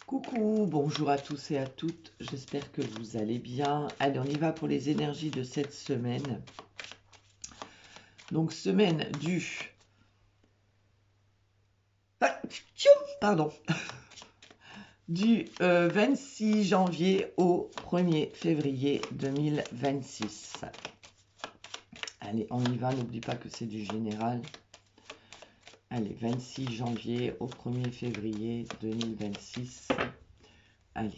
Coucou, bonjour à tous et à toutes, j'espère que vous allez bien. Allez, on y va pour les énergies de cette semaine. Donc, semaine du... Pardon. Du 26 janvier au 1er février 2026. Allez, on y va, n'oublie pas que c'est du général. Allez, 26 janvier au 1er février 2026. Allez.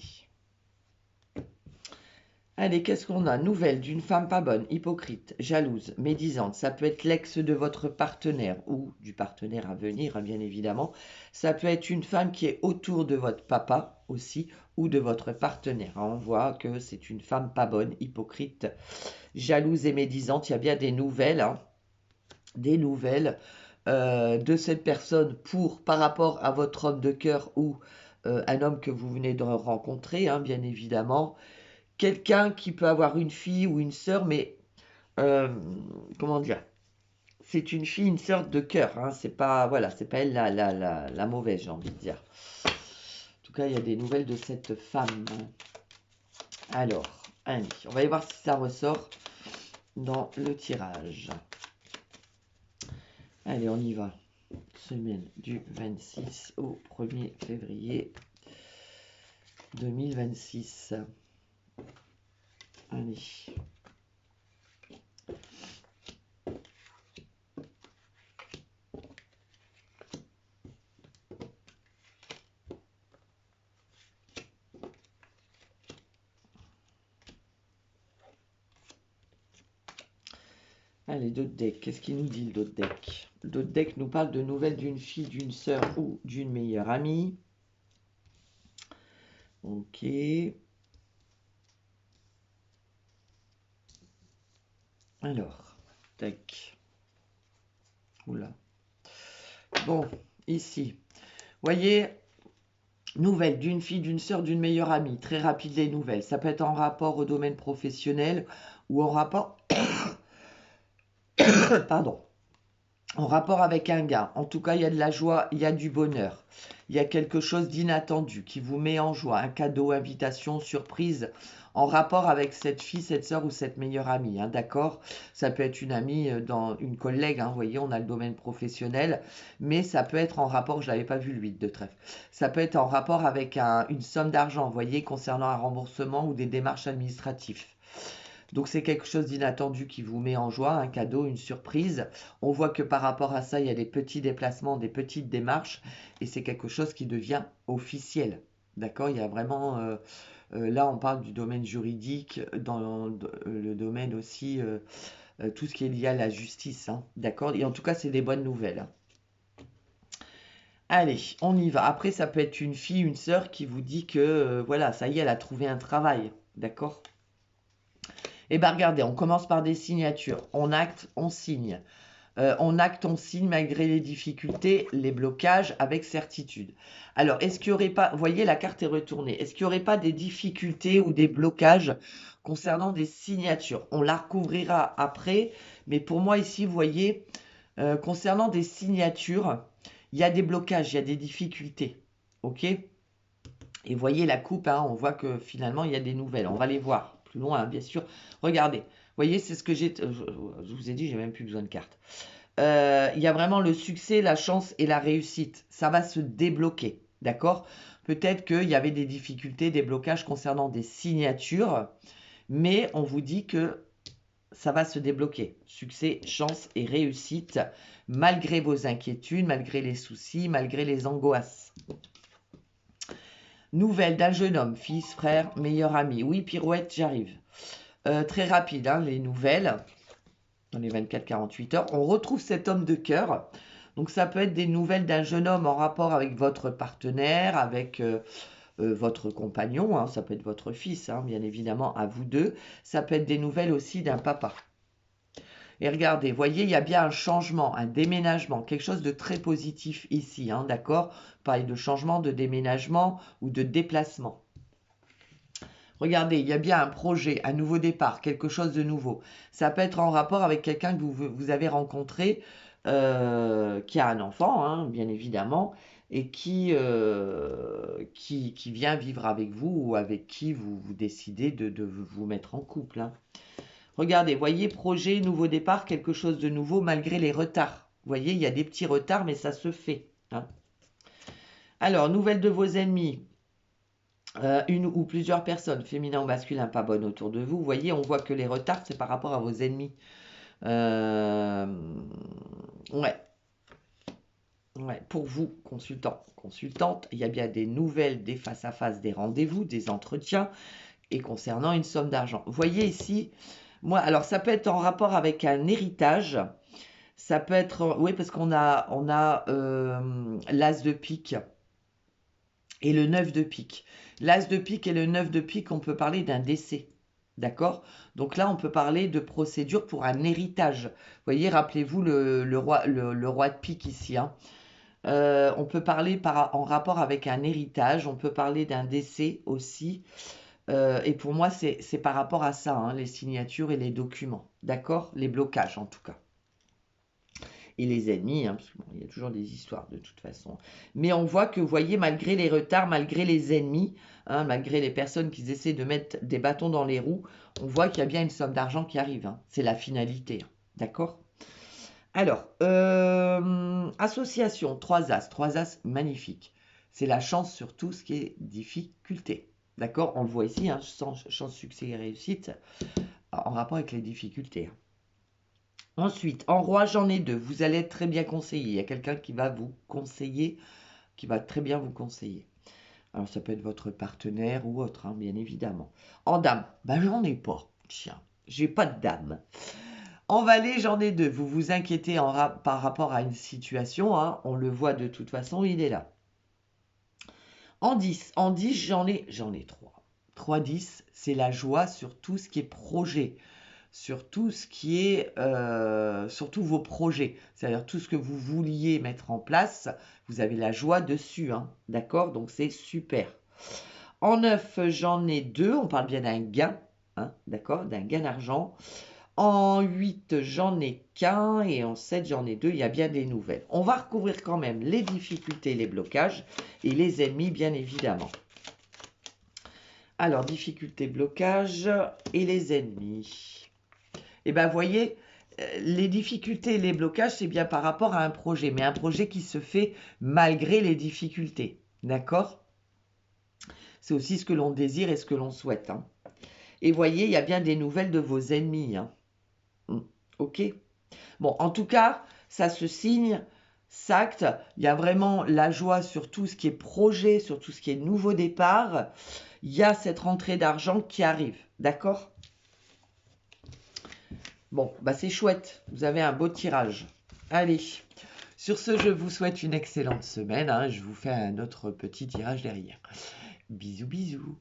Allez, qu'est-ce qu'on a? Nouvelle d'une femme pas bonne, hypocrite, jalouse, médisante. Ça peut être l'ex de votre partenaire ou du partenaire à venir, hein, bien évidemment. Ça peut être une femme qui est autour de votre papa aussi ou de votre partenaire. On voit que c'est une femme pas bonne, hypocrite, jalouse et médisante. Il y a bien des nouvelles, hein, de cette personne par rapport à votre homme de cœur ou un homme que vous venez de rencontrer, hein, bien évidemment. Quelqu'un qui peut avoir une fille ou une sœur, mais comment dire, c'est une fille, une sœur de cœur, hein, c'est pas, voilà, c'est pas elle la mauvaise, j'ai envie de dire. En tout cas, il y a des nouvelles de cette femme. Alors, allez, on va y voir si ça ressort dans le tirage. Allez, on y va. Semaine du 26 au 1er février 2026. Allez. Allez, d'autres decks. Qu'est-ce qu'il nous dit le d'autres deck? Le d'autres deck nous parle de nouvelles d'une fille, d'une sœur ou d'une meilleure amie. Ok. Alors, tac. Oula. Bon, ici. Voyez, nouvelles d'une fille, d'une sœur, d'une meilleure amie. Très rapide les nouvelles. Ça peut être en rapport au domaine professionnel ou en rapport... Pardon. En rapport avec un gars. En tout cas, il y a de la joie, il y a du bonheur. Il y a quelque chose d'inattendu qui vous met en joie. Un cadeau, invitation, surprise en rapport avec cette fille, cette sœur ou cette meilleure amie. Hein, d'accord? Ça peut être une amie, une collègue. Hein, vous voyez, on a le domaine professionnel. Mais ça peut être en rapport, je ne l'avais pas vu le 8 de trèfle. Ça peut être en rapport avec une somme d'argent, vous voyez, concernant un remboursement ou des démarches administratives. Donc c'est quelque chose d'inattendu qui vous met en joie, un cadeau, une surprise. On voit que par rapport à ça, il y a des petits déplacements, des petites démarches, et c'est quelque chose qui devient officiel. D'accord? Il y a vraiment... là, on parle du domaine juridique, dans le domaine aussi, tout ce qui est lié à la justice. Hein, d'accord? Et en tout cas, c'est des bonnes nouvelles. Hein. Allez, on y va. Après, ça peut être une fille, une sœur qui vous dit que, voilà, ça y est, elle a trouvé un travail. D'accord? Eh bien, regardez, on commence par des signatures. On acte, on signe. On acte, on signe malgré les difficultés, les blocages, avec certitude. Alors, est-ce qu'il n'y aurait pas... Vous voyez, la carte est retournée. Est-ce qu'il n'y aurait pas des difficultés ou des blocages concernant des signatures? On la recouvrira après. Mais pour moi, ici, vous voyez, concernant des signatures, il y a des blocages, il y a des difficultés. OK? Et voyez la coupe, hein, on voit que finalement, il y a des nouvelles. On va les voir plus loin, hein, bien sûr. Regardez, voyez, c'est ce que j'ai... je vous ai dit, j'ai même plus besoin de cartes. Il y a vraiment le succès, la chance et la réussite. Ça va se débloquer, d'accord? Peut-être qu'il y avait des difficultés, des blocages concernant des signatures, mais on vous dit que ça va se débloquer. Succès, chance et réussite, malgré vos inquiétudes, malgré les soucis, malgré les angoisses. Nouvelle d'un jeune homme, fils, frère, meilleur ami. Oui, pirouette, j'arrive. Très rapide, hein, les nouvelles. Dans les 24-48 heures, on retrouve cet homme de cœur. Donc ça peut être des nouvelles d'un jeune homme en rapport avec votre partenaire, avec votre compagnon. Hein, ça peut être votre fils, hein, bien évidemment, à vous deux. Ça peut être des nouvelles aussi d'un papa. Et regardez, voyez, il y a bien un changement, un déménagement, quelque chose de très positif ici, hein, d'accord? Pareil de changement, de déménagement ou de déplacement. Regardez, il y a bien un projet, un nouveau départ, quelque chose de nouveau. Ça peut être en rapport avec quelqu'un que vous avez rencontré, qui a un enfant, hein, bien évidemment, et qui qui vient vivre avec vous ou avec qui vous décidez de vous mettre en couple. Hein. Regardez, voyez, projet, nouveau départ, quelque chose de nouveau malgré les retards. Vous voyez, il y a des petits retards, mais ça se fait. Hein. Alors, nouvelles de vos ennemis. Une ou plusieurs personnes, féminin ou masculin, pas bonnes autour de vous. Vous voyez, on voit que les retards, c'est par rapport à vos ennemis. Ouais. Ouais, pour vous, consultants, consultantes, il y a bien des nouvelles, des face-à-face, des rendez-vous, des entretiens, et concernant une somme d'argent. Vous voyez ici, moi, alors ça peut être en rapport avec un héritage, ça peut être, oui, parce qu'on a l'as de pique et le 9 de pique. L'as de pique et le 9 de pique, on peut parler d'un décès. D'accord? Donc là, on peut parler de procédure pour un héritage. Vous voyez, rappelez-vous le roi de pique ici. Hein. On peut parler en rapport avec un héritage, on peut parler d'un décès aussi. Et pour moi, c'est par rapport à ça, hein, les signatures et les documents. D'accord? Les blocages, en tout cas. Et les ennemis, hein, parce qu'il y a toujours des histoires de toute façon. Mais on voit que, vous voyez, malgré les retards, malgré les ennemis, hein, malgré les personnes qui essaient de mettre des bâtons dans les roues, on voit qu'il y a bien une somme d'argent qui arrive. Hein. C'est la finalité. Hein. D'accord? Alors, association, 3 as magnifique. C'est la chance sur tout ce qui est difficulté. D'accord? On le voit ici, hein, chance, succès et réussite, en rapport avec les difficultés. Hein. Ensuite, en roi, j'en ai 2. Vous allez être très bien conseillé. Il y a quelqu'un qui va vous conseiller, qui va très bien vous conseiller. Alors, ça peut être votre partenaire ou autre, hein, bien évidemment. En dame, ben j'en ai pas. Tiens, j'ai pas de dame. En valet, j'en ai 2. Vous vous inquiétez par rapport à une situation. Hein, on le voit de toute façon, il est là. En 10, j'en ai 3. 3, 10, c'est la joie sur tout ce qui est projet. Sur tout ce qui est, surtout vos projets, c'est-à-dire tout ce que vous vouliez mettre en place, vous avez la joie dessus, hein, d'accord? Donc c'est super. En 9, j'en ai 2, on parle bien d'un gain, hein, d'accord? D'un gain d'argent. En 8, j'en ai qu'un, et en 7, j'en ai 2, il y a bien des nouvelles. On va recouvrir quand même les difficultés, les blocages, et les ennemis, bien évidemment. Alors, difficultés, blocages, et les ennemis. Et bien, vous voyez, les difficultés, les blocages, c'est bien par rapport à un projet, mais un projet qui se fait malgré les difficultés. D'accord? C'est aussi ce que l'on désire et ce que l'on souhaite. Hein. Et vous voyez, il y a bien des nouvelles de vos ennemis. Hein. Ok? Bon, en tout cas, ça se signe, s'acte. Il y a vraiment la joie sur tout ce qui est projet, sur tout ce qui est nouveau départ. Il y a cette rentrée d'argent qui arrive. D'accord? Bon, bah c'est chouette. Vous avez un beau tirage. Allez. Sur ce, je vous souhaite une excellente semaine. Hein. Je vous fais un autre petit tirage derrière. Bisous, bisous.